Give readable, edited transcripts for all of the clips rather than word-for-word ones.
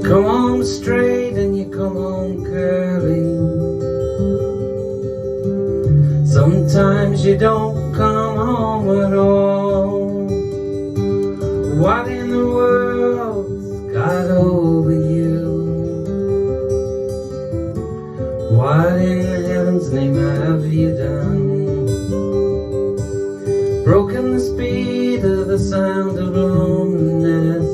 come home straight and you come home curly. Sometimes you don't come home at all. What in the world's got over you? What in heaven's name have you done? Broken the speed of the sound of loneliness.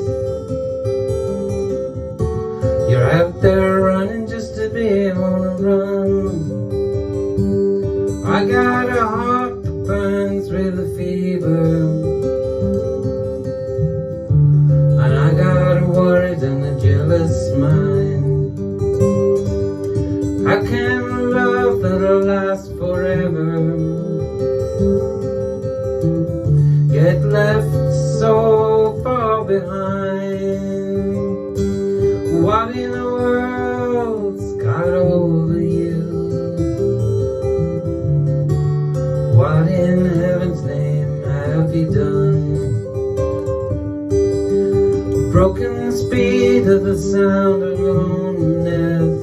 You're out there running just to be on a run. I got a heart that burns with a fever, and I got a worried and a jealous mind. How can a love that'll last forever get left so far behind? What in the world's got over you? What in heaven's name have you done? Broken the speed of the sound of loneliness.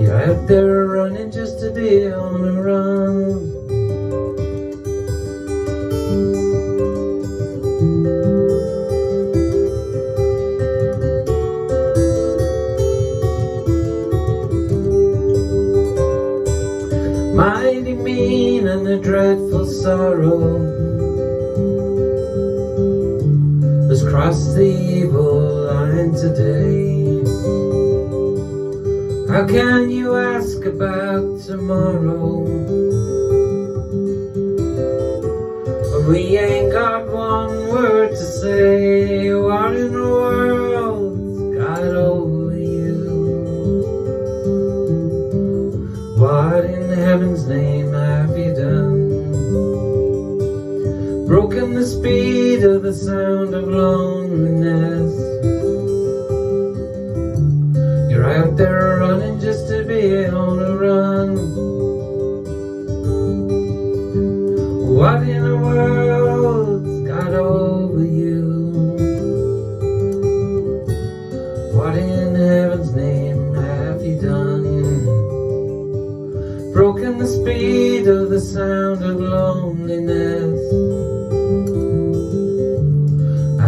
You're out there running just to be on a run. Mighty mean and the dreadful sorrow has crossed the evil line today. How can you ask about tomorrow when we ain't got one word to say? What in the world's got over you? What in heaven's name have you done? Broken the speed of the sound of loneliness. You're out there running just to be on a run. What in the world's got over you? What in heaven's name have you done? Broken the speed of the sound of loneliness.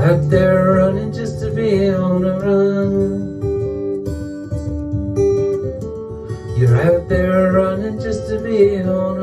Out there running just to be on a run. You're out there running just to be on a